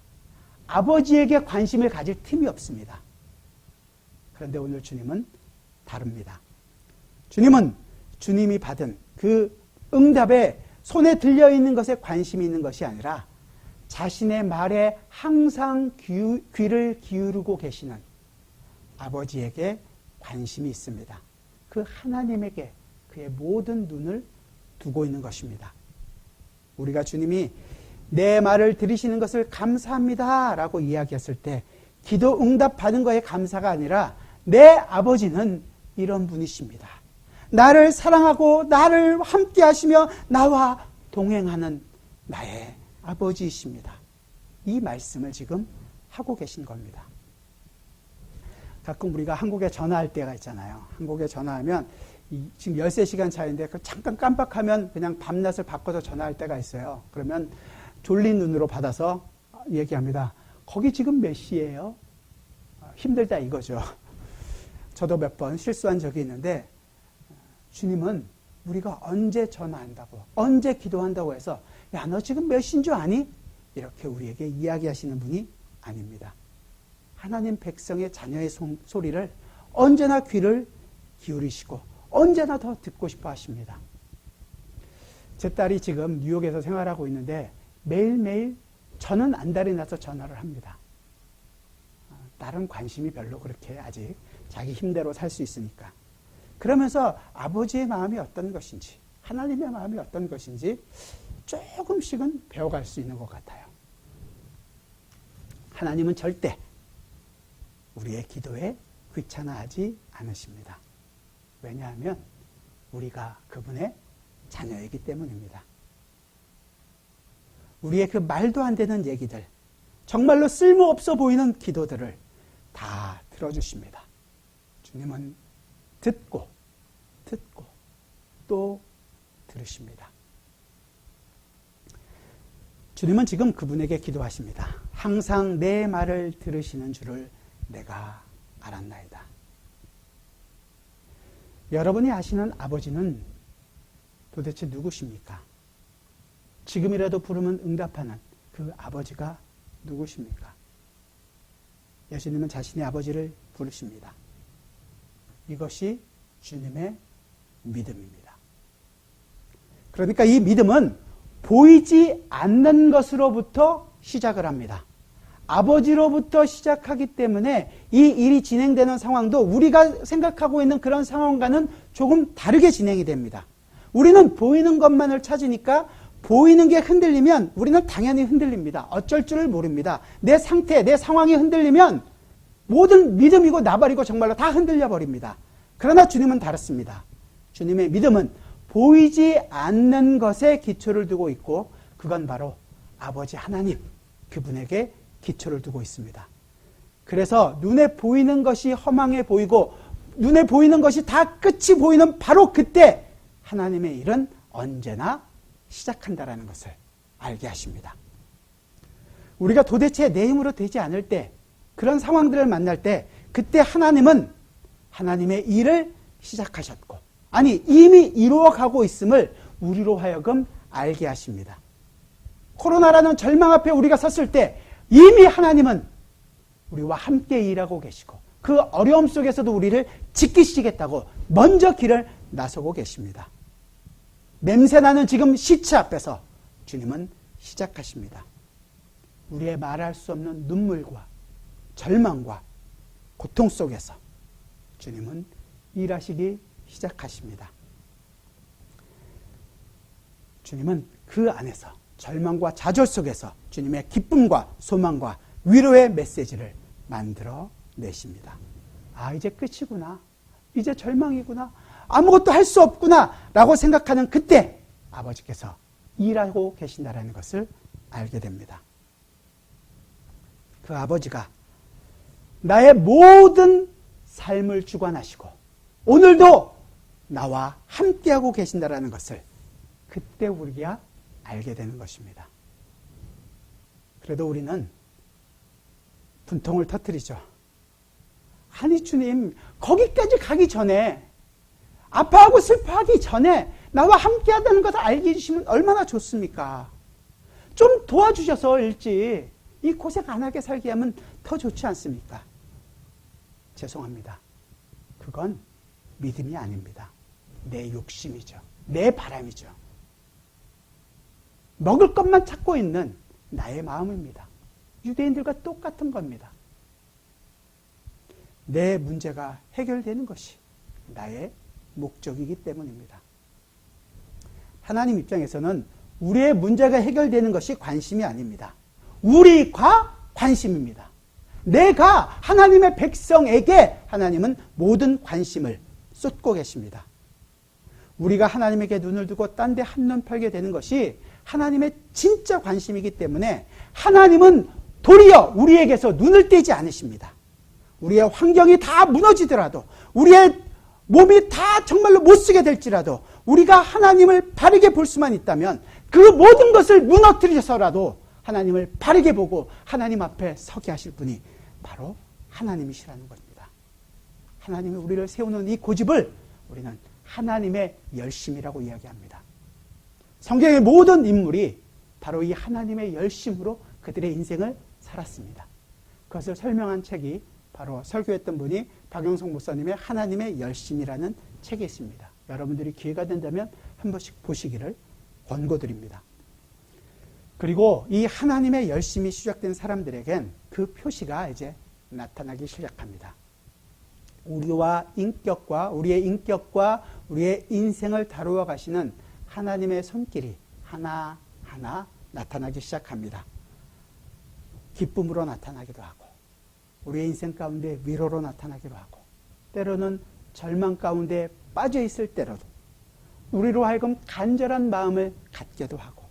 아버지에게 관심을 가질 틈이 없습니다. 그런데 오늘 주님은 다릅니다. 주님은 주님이 받은 그 응답에 손에 들려있는 것에 관심이 있는 것이 아니라 자신의 말에 항상 귀를 기울이고 계시는 아버지에게 관심이 있습니다. 그 하나님에게 그의 모든 눈을 두고 있는 것입니다. 우리가 주님이 내 말을 들으시는 것을 감사합니다 라고 이야기했을 때 기도 응답 받은 거에 감사가 아니라 내 아버지는 이런 분이십니다. 나를 사랑하고 나를 함께 하시며 나와 동행하는 나의 아버지이십니다. 이 말씀을 지금 하고 계신 겁니다. 가끔 우리가 한국에 전화할 때가 있잖아요. 한국에 전화하면 지금 13시간 차이인데 잠깐 깜빡하면 그냥 밤낮을 바꿔서 전화할 때가 있어요. 그러면 졸린 눈으로 받아서 얘기합니다. 거기 지금 몇 시예요? 힘들다 이거죠. 저도 몇 번 실수한 적이 있는데 주님은 우리가 언제 전화한다고 언제 기도한다고 해서 야, 너 지금 몇 시인 줄 아니? 이렇게 우리에게 이야기하시는 분이 아닙니다. 하나님 백성의 자녀의 소리를 언제나 귀를 기울이시고 언제나 더 듣고 싶어 하십니다. 제 딸이 지금 뉴욕에서 생활하고 있는데 매일매일 저는 안달이 나서 전화를 합니다. 딸은 관심이 별로 그렇게 아직 자기 힘대로 살 수 있으니까. 그러면서 아버지의 마음이 어떤 것인지 하나님의 마음이 어떤 것인지 조금씩은 배워갈 수 있는 것 같아요. 하나님은 절대 우리의 기도에 귀찮아하지 않으십니다. 왜냐하면 우리가 그분의 자녀이기 때문입니다. 우리의 그 말도 안 되는 얘기들, 정말로 쓸모없어 보이는 기도들을 다 들어주십니다. 주님은 듣고 또 들으십니다. 주님은 지금 그분에게 기도하십니다. 항상 내 말을 들으시는 줄을 내가 알았나이다. 여러분이 아시는 아버지는 도대체 누구십니까? 지금이라도 부르면 응답하는 그 아버지가 누구십니까? 예수님은 자신의 아버지를 부르십니다. 이것이 주님의 믿음입니다. 그러니까 이 믿음은 보이지 않는 것으로부터 시작을 합니다. 아버지로부터 시작하기 때문에 이 일이 진행되는 상황도 우리가 생각하고 있는 그런 상황과는 조금 다르게 진행이 됩니다. 우리는 보이는 것만을 찾으니까 보이는 게 흔들리면 우리는 당연히 흔들립니다. 어쩔 줄을 모릅니다. 내 상태, 내 상황이 흔들리면 모든 믿음이고 나발이고 정말로 다 흔들려 버립니다. 그러나 주님은 다릅니다. 주님의 믿음은 보이지 않는 것에 기초를 두고 있고 그건 바로 아버지 하나님, 그분에게 기초를 두고 있습니다. 그래서 눈에 보이는 것이 허망해 보이고 눈에 보이는 것이 다 끝이 보이는 바로 그때 하나님의 일은 언제나 시작한다라는 것을 알게 하십니다. 우리가 도대체 내 힘으로 되지 않을 때, 그런 상황들을 만날 때 그때 하나님은 하나님의 일을 시작하셨고, 아니 이미 이루어가고 있음을 우리로 하여금 알게 하십니다. 코로나라는 절망 앞에 우리가 섰을 때 이미 하나님은 우리와 함께 일하고 계시고 그 어려움 속에서도 우리를 지키시겠다고 먼저 길을 나서고 계십니다. 냄새나는 지금 시체 앞에서 주님은 시작하십니다. 우리의 말할 수 없는 눈물과 절망과 고통 속에서 주님은 일하시기 시작하십니다. 주님은 그 안에서 절망과 좌절 속에서 주님의 기쁨과 소망과 위로의 메시지를 만들어 내십니다. 아, 이제 끝이구나. 이제 절망이구나. 아무것도 할 수 없구나 라고 생각하는 그때 아버지께서 일하고 계신다는 것을 알게 됩니다. 그 아버지가 나의 모든 삶을 주관하시고 오늘도 나와 함께하고 계신다는 것을 그때 우리가 알게 되는 것입니다. 그래도 우리는 분통을 터뜨리죠. 아니 주님, 거기까지 가기 전에, 아파하고 슬퍼하기 전에 나와 함께하다는 것을 알게 해주시면 얼마나 좋습니까? 좀 도와주셔서 일찍 이 고생 안 하게 살게 하면 더 좋지 않습니까? 죄송합니다. 그건 믿음이 아닙니다. 내 욕심이죠. 내 바람이죠. 먹을 것만 찾고 있는 나의 마음입니다. 유대인들과 똑같은 겁니다. 내 문제가 해결되는 것이 나의 목적이기 때문입니다. 하나님 입장에서는 우리의 문제가 해결되는 것이 관심이 아닙니다. 우리가 관심입니다. 내가 하나님의 백성에게 하나님은 모든 관심을 쏟고 계십니다. 우리가 하나님에게 눈을 두고 딴 데 한눈 팔게 되는 것이 하나님의 진짜 관심이기 때문에 하나님은 도리어 우리에게서 눈을 떼지 않으십니다. 우리의 환경이 다 무너지더라도, 우리의 몸이 다 정말로 못쓰게 될지라도 우리가 하나님을 바르게 볼 수만 있다면 그 모든 것을 무너뜨려서라도 하나님을 바르게 보고 하나님 앞에 서게 하실 분이 바로 하나님이시라는 겁니다. 하나님이 우리를 세우는 이 고집을 우리는 하나님의 열심이라고 이야기합니다. 성경의 모든 인물이 바로 이 하나님의 열심으로 그들의 인생을 살았습니다. 그것을 설명한 책이 바로 설교했던 분이 박영성 목사님의 하나님의 열심이라는 책이 있습니다. 여러분들이 기회가 된다면 한 번씩 보시기를 권고드립니다. 그리고 이 하나님의 열심이 시작된 사람들에겐 그 표시가 이제 나타나기 시작합니다. 우리의 인격과 우리의 인생을 다루어 가시는 하나님의 손길이 하나하나 나타나기 시작합니다. 기쁨으로 나타나기도 하고, 우리의 인생 가운데 위로로 나타나기도 하고, 때로는 절망 가운데 빠져 있을 때로도 우리로 하여금 간절한 마음을 갖게도 하고,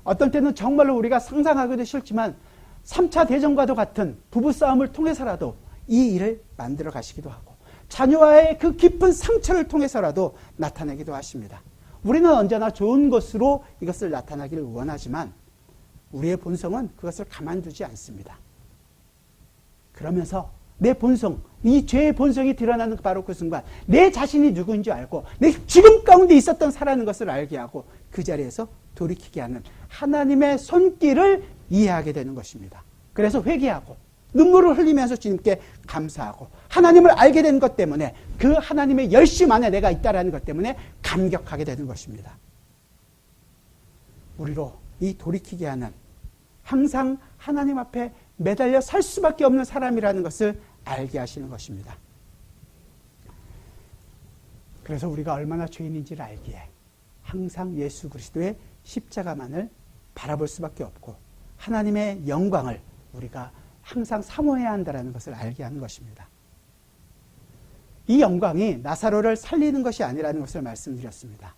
어떤 때는 정말로 우리가 상상하기도 싫지만 3차 대전과도 같은 부부싸움을 통해서라도 이 일을 만들어 가시기도 하고, 자녀와의 그 깊은 상처를 통해서라도 나타내기도 하십니다. 우리는 언제나 좋은 것으로 이것을 나타나기를 원하지만 우리의 본성은 그것을 가만두지 않습니다. 그러면서 내 본성, 이 죄의 본성이 드러나는 바로 그 순간 내 자신이 누구인지 알고 내 지금 가운데 있었던 살아는 것을 알게 하고 그 자리에서 돌이키게 하는 하나님의 손길을 이해하게 되는 것입니다. 그래서 회개하고 눈물을 흘리면서 주님께 감사하고 하나님을 알게 된 것 때문에 그 하나님의 열심 안에 내가 있다는 것 때문에 감격하게 되는 것입니다. 우리로 이 돌이키게 하는, 항상 하나님 앞에 매달려 살 수밖에 없는 사람이라는 것을 알게 하시는 것입니다. 그래서 우리가 얼마나 죄인인지를 알기에 항상 예수 그리스도의 십자가만을 바라볼 수밖에 없고 하나님의 영광을 우리가 항상 사모해야 한다는 것을 알게 하는 것입니다. 이 영광이 나사로를 살리는 것이 아니라는 것을 말씀드렸습니다.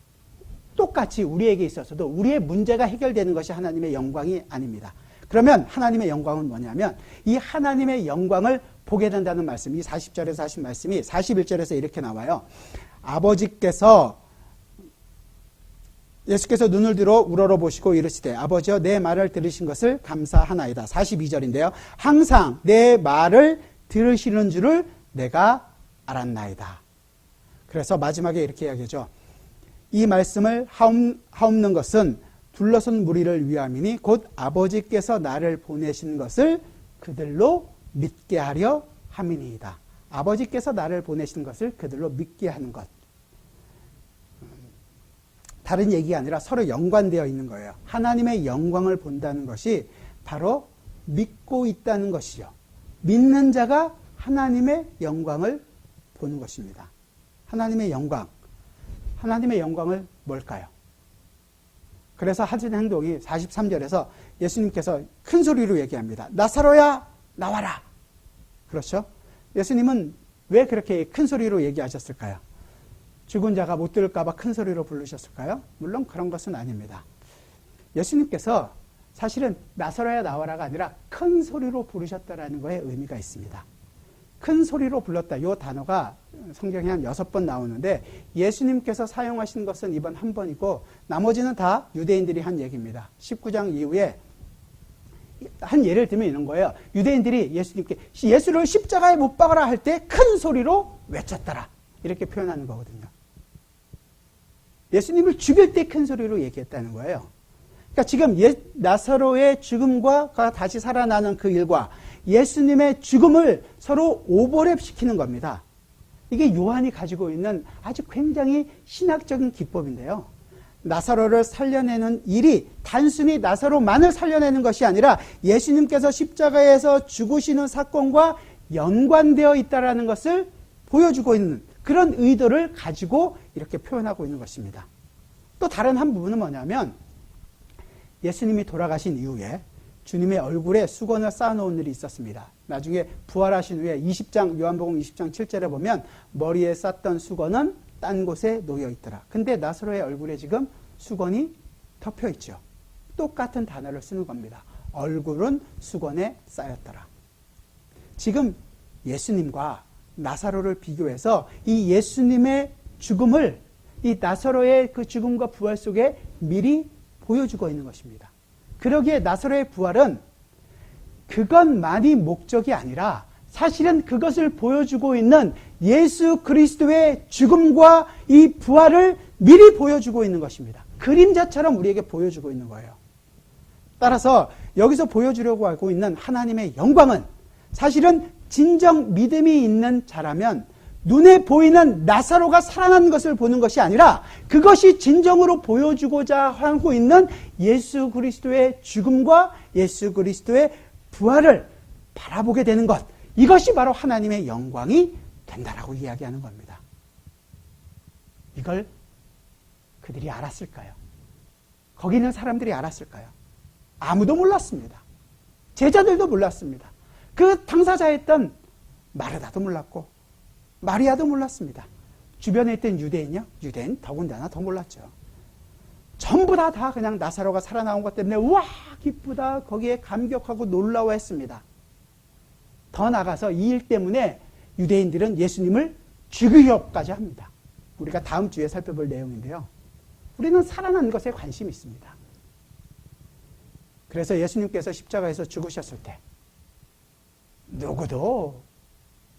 똑같이 우리에게 있어서도 우리의 문제가 해결되는 것이 하나님의 영광이 아닙니다. 그러면 하나님의 영광은 뭐냐면 이 하나님의 영광을 보게 된다는 말씀, 이 40절에서 하신 말씀이 41절에서 이렇게 나와요. 아버지께서 예수께서 눈을 들어 우러러보시고 이르시되 아버지여 내 말을 들으신 것을 감사하나이다. 42절인데요. 항상 내 말을 들으시는 줄을 내가 알았나이다. 그래서 마지막에 이렇게 이야기하죠. 이 말씀을 하옵는 것은 둘러선 무리를 위함이니 곧 아버지께서 나를 보내신 것을 그들로 믿게 하려 함이니이다. 아버지께서 나를 보내신 것을 그들로 믿게 하는 것. 다른 얘기가 아니라 서로 연관되어 있는 거예요. 하나님의 영광을 본다는 것이 바로 믿고 있다는 것이죠. 믿는 자가 하나님의 영광을 보는 것입니다. 하나님의 영광. 하나님의 영광을 뭘까요? 그래서 하신 행동이 43절에서 예수님께서 큰 소리로 얘기합니다. 나사로야 나와라. 그렇죠? 예수님은 왜 그렇게 큰 소리로 얘기하셨을까요? 죽은 자가 못 들을까 봐 큰 소리로 부르셨을까요? 물론 그런 것은 아닙니다. 예수님께서 사실은 나사로야 나와라가 아니라 큰 소리로 부르셨다라는 거에 의미가 있습니다. 큰 소리로 불렀다. 이 단어가 성경에 한 6번 나오는데 예수님께서 사용하신 것은 이번 한 번이고 나머지는 다 유대인들이 한 얘기입니다. 19장 이후에 한 예를 들면 이런 거예요. 유대인들이 예수님께 예수를 십자가에 못 박아라 할 때 큰 소리로 외쳤더라. 이렇게 표현하는 거거든요. 예수님을 죽일 때 큰 소리로 얘기했다는 거예요. 그러니까 지금 나사로의 죽음과 다시 살아나는 그 일과 예수님의 죽음을 서로 오버랩시키는 겁니다. 이게 요한이 가지고 있는 아주 굉장히 신학적인 기법인데요. 나사로를 살려내는 일이 단순히 나사로만을 살려내는 것이 아니라 예수님께서 십자가에서 죽으시는 사건과 연관되어 있다는 것을 보여주고 있는 그런 의도를 가지고 이렇게 표현하고 있는 것입니다. 또 다른 한 부분은 뭐냐면 예수님이 돌아가신 이후에 주님의 얼굴에 수건을 쌓아놓은 일이 있었습니다. 나중에 부활하신 후에 요한복음 20장 7절에 보면 머리에 쌓던 수건은 딴 곳에 놓여 있더라. 근데 나사로의 얼굴에 지금 수건이 덮여 있죠. 똑같은 단어를 쓰는 겁니다. 얼굴은 수건에 쌓였더라. 지금 예수님과 나사로를 비교해서 이 예수님의 죽음을 이 나사로의 그 죽음과 부활 속에 미리 보여주고 있는 것입니다. 그러기에 나사로의 부활은 그것만이 목적이 아니라 사실은 그것을 보여주고 있는 예수 그리스도의 죽음과 이 부활을 미리 보여주고 있는 것입니다. 그림자처럼 우리에게 보여주고 있는 거예요. 따라서 여기서 보여주려고 하고 있는 하나님의 영광은 사실은 진정 믿음이 있는 자라면 눈에 보이는 나사로가 살아난 것을 보는 것이 아니라 그것이 진정으로 보여주고자 하고 있는 예수 그리스도의 죽음과 예수 그리스도의 부활을 바라보게 되는 것. 이것이 바로 하나님의 영광이 된다라고 이야기하는 겁니다. 이걸 그들이 알았을까요? 거기 있는 사람들이 알았을까요? 아무도 몰랐습니다. 제자들도 몰랐습니다. 그 당사자였던 마르다도 몰랐고 마리아도 몰랐습니다. 주변에 있던 유대인요? 유대인 더군다나 더 몰랐죠. 전부 다 그냥 나사로가 살아나온 것 때문에 와 기쁘다 거기에 감격하고 놀라워했습니다. 더 나가서 이 일 때문에 유대인들은 예수님을 죽이려고까지 합니다. 우리가 다음 주에 살펴볼 내용인데요. 우리는 살아난 것에 관심이 있습니다. 그래서 예수님께서 십자가에서 죽으셨을 때 누구도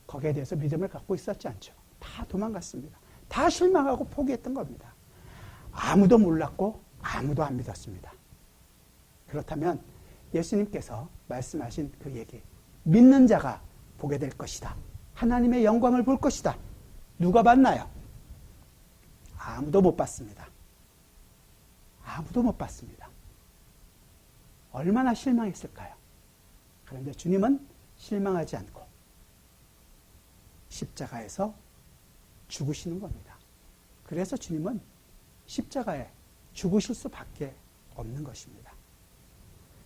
거기에 대해서 믿음을 갖고 있었지 않죠. 다 도망갔습니다. 다 실망하고 포기했던 겁니다. 아무도 몰랐고 아무도 안 믿었습니다. 그렇다면 예수님께서 말씀하신 그 얘기, 믿는 자가 보게 될 것이다. 하나님의 영광을 볼 것이다. 누가 봤나요? 아무도 못 봤습니다. 아무도 못 봤습니다. 얼마나 실망했을까요? 그런데 주님은 실망하지 않고 십자가에서 죽으시는 겁니다. 그래서 주님은 십자가에 죽으실 수밖에 없는 것입니다.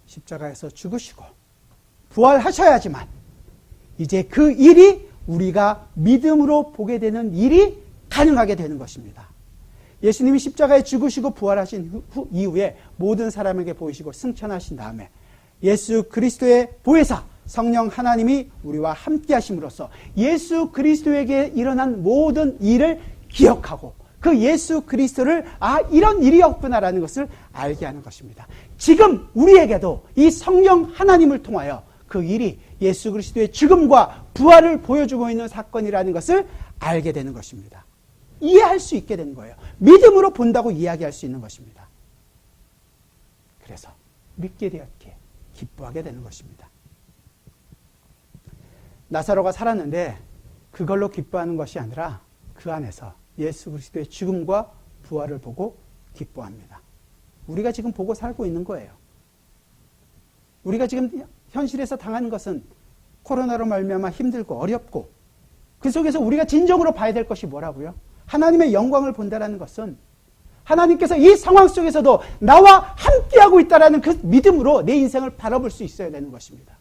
십자가에서 죽으시고 부활하셔야지만 이제 그 일이 우리가 믿음으로 보게 되는 일이 가능하게 되는 것입니다. 예수님이 십자가에 죽으시고 부활하신 이후에 모든 사람에게 보이시고 승천하신 다음에 예수 그리스도의 보혜사 성령 하나님이 우리와 함께 하심으로써 예수 그리스도에게 일어난 모든 일을 기억하고 그 예수 그리스도를 이런 일이었구나라는 것을 알게 하는 것입니다. 지금 우리에게도 이 성령 하나님을 통하여 그 일이 예수 그리스도의 죽음과 부활을 보여주고 있는 사건이라는 것을 알게 되는 것입니다. 이해할 수 있게 되는 거예요. 믿음으로 본다고 이야기할 수 있는 것입니다. 그래서 믿게 되었기에 기뻐하게 되는 것입니다. 나사로가 살았는데 그걸로 기뻐하는 것이 아니라 그 안에서 예수 그리스도의 죽음과 부활을 보고 기뻐합니다. 우리가 지금 보고 살고 있는 거예요. 우리가 지금 현실에서 당하는 것은 코로나로 말미암아 힘들고 어렵고 그 속에서 우리가 진정으로 봐야 될 것이 뭐라고요? 하나님의 영광을 본다라는 것은 하나님께서 이 상황 속에서도 나와 함께하고 있다라는 그 믿음으로 내 인생을 바라볼 수 있어야 되는 것입니다.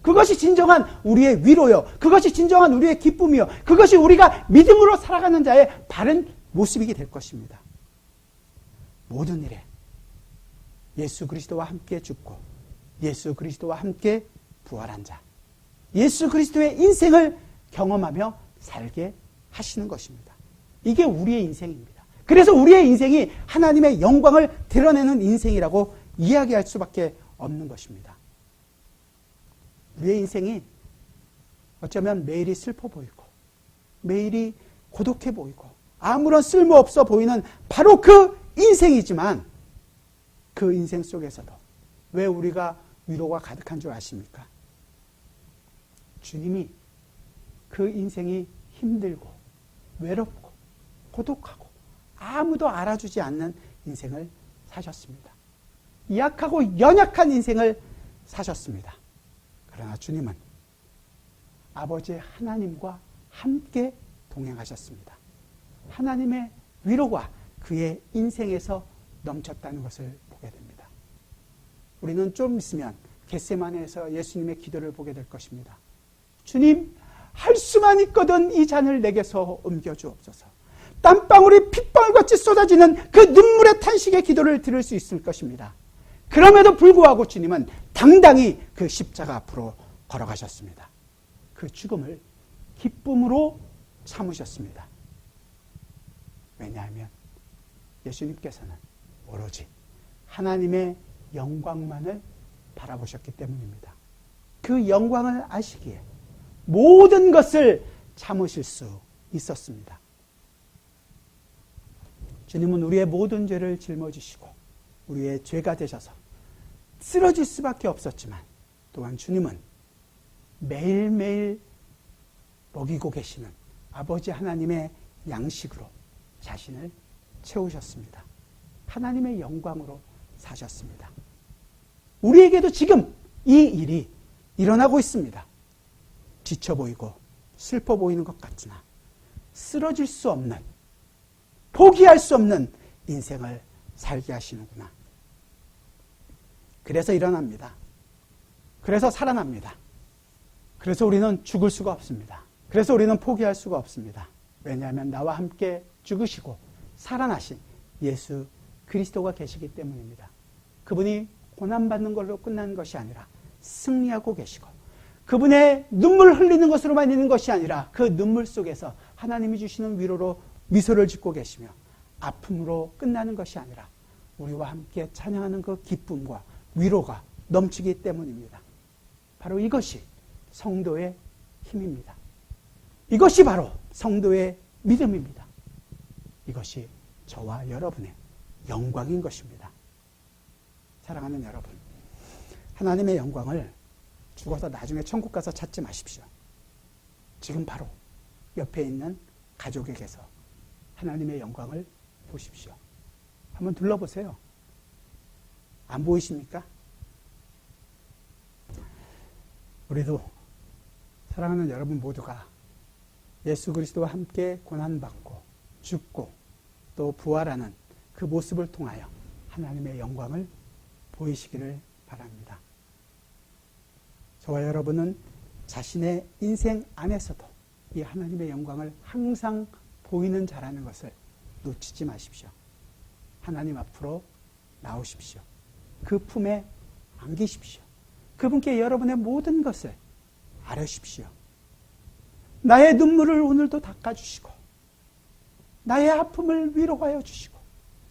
그것이 진정한 우리의 위로요. 그것이 진정한 우리의 기쁨이요. 그것이 우리가 믿음으로 살아가는 자의 바른 모습이게 될 것입니다. 모든 일에 예수 그리스도와 함께 죽고 예수 그리스도와 함께 부활한 자, 예수 그리스도의 인생을 경험하며 살게 하시는 것입니다. 이게 우리의 인생입니다. 그래서 우리의 인생이 하나님의 영광을 드러내는 인생이라고 이야기할 수밖에 없는 것입니다. 우리의 인생이 어쩌면 매일이 슬퍼 보이고 매일이 고독해 보이고 아무런 쓸모없어 보이는 바로 그 인생이지만 그 인생 속에서도 왜 우리가 위로가 가득한 줄 아십니까? 주님이 그 인생이 힘들고 외롭고 고독하고 아무도 알아주지 않는 인생을 사셨습니다. 약하고 연약한 인생을 사셨습니다. 그러나 주님은 아버지 하나님과 함께 동행하셨습니다. 하나님의 위로가 그의 인생에서 넘쳤다는 것을 보게 됩니다. 우리는 좀 있으면 겟세마네에서 예수님의 기도를 보게 될 것입니다. 주님, 할 수만 있거든 이 잔을 내게서 옮겨주옵소서. 땀방울이 핏방울같이 쏟아지는 그 눈물의 탄식의 기도를 들을 수 있을 것입니다. 그럼에도 불구하고 주님은 당당히 그 십자가 앞으로 걸어가셨습니다. 그 죽음을 기쁨으로 참으셨습니다. 왜냐하면 예수님께서는 오로지 하나님의 영광만을 바라보셨기 때문입니다. 그 영광을 아시기에 모든 것을 참으실 수 있었습니다. 주님은 우리의 모든 죄를 짊어지시고 우리의 죄가 되셔서 쓰러질 수밖에 없었지만 또한 주님은 매일매일 먹이고 계시는 아버지 하나님의 양식으로 자신을 채우셨습니다. 하나님의 영광으로 사셨습니다. 우리에게도 지금 이 일이 일어나고 있습니다. 지쳐 보이고 슬퍼 보이는 것 같으나 쓰러질 수 없는, 포기할 수 없는 인생을 살게 하시는구나. 그래서 일어납니다. 그래서 살아납니다. 그래서 우리는 죽을 수가 없습니다. 그래서 우리는 포기할 수가 없습니다. 왜냐하면 나와 함께 죽으시고 살아나신 예수 그리스도가 계시기 때문입니다. 그분이 고난받는 걸로 끝나는 것이 아니라 승리하고 계시고 그분의 눈물 흘리는 것으로만 있는 것이 아니라 그 눈물 속에서 하나님이 주시는 위로로 미소를 짓고 계시며 아픔으로 끝나는 것이 아니라 우리와 함께 찬양하는 그 기쁨과 위로가 넘치기 때문입니다. 바로 이것이 성도의 힘입니다. 이것이 바로 성도의 믿음입니다. 이것이 저와 여러분의 영광인 것입니다. 사랑하는 여러분, 하나님의 영광을 죽어서 나중에 천국 가서 찾지 마십시오. 지금 바로 옆에 있는 가족에게서 하나님의 영광을 보십시오. 한번 둘러보세요. 안 보이십니까? 우리도 사랑하는 여러분 모두가 예수 그리스도와 함께 고난받고 죽고 또 부활하는 그 모습을 통하여 하나님의 영광을 보이시기를 바랍니다. 저와 여러분은 자신의 인생 안에서도 이 하나님의 영광을 항상 보이는 자라는 것을 놓치지 마십시오. 하나님 앞으로 나오십시오. 그 품에 안기십시오. 그분께 여러분의 모든 것을 아뢰십시오. 나의 눈물을 오늘도 닦아주시고 나의 아픔을 위로하여 주시고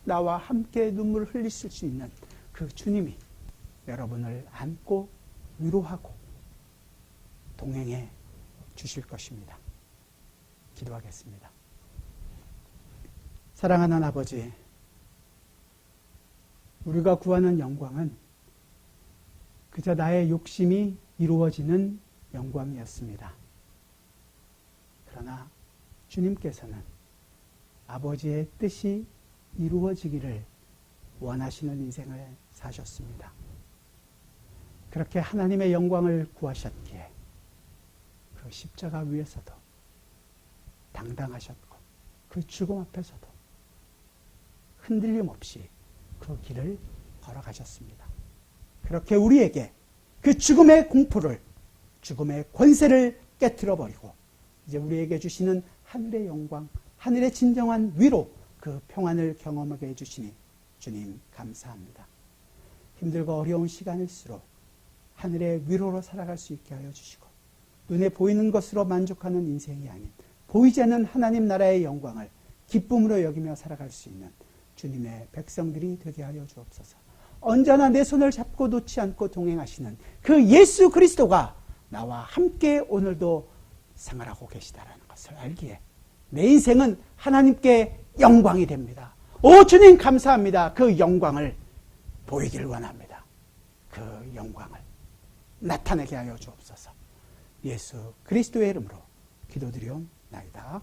나와 함께 눈물을 흘리실 수 있는 그 주님이 여러분을 안고 위로하고 동행해 주실 것입니다. 기도하겠습니다. 사랑하는 아버지, 우리가 구하는 영광은 그저 나의 욕심이 이루어지는 영광이었습니다. 그러나 주님께서는 아버지의 뜻이 이루어지기를 원하시는 인생을 사셨습니다. 그렇게 하나님의 영광을 구하셨기에 그 십자가 위에서도 당당하셨고 그 죽음 앞에서도 흔들림 없이 그 길을 걸어가셨습니다. 그렇게 우리에게 그 죽음의 공포를, 죽음의 권세를 깨트려버리고 이제 우리에게 주시는 하늘의 영광, 하늘의 진정한 위로, 그 평안을 경험하게 해주시니 주님 감사합니다. 힘들고 어려운 시간일수록 하늘의 위로로 살아갈 수 있게 하여 주시고 눈에 보이는 것으로 만족하는 인생이 아닌 보이지 않는 하나님 나라의 영광을 기쁨으로 여기며 살아갈 수 있는 주님의 백성들이 되게 하여 주옵소서. 언제나 내 손을 잡고 놓지 않고 동행하시는 그 예수 그리스도가 나와 함께 오늘도 생활하고 계시다라는 것을 알기에 내 인생은 하나님께 영광이 됩니다. 오 주님 감사합니다. 그 영광을 보이길 원합니다. 그 영광을 나타내게 하여 주옵소서. 예수 그리스도의 이름으로 기도드리옵나이다.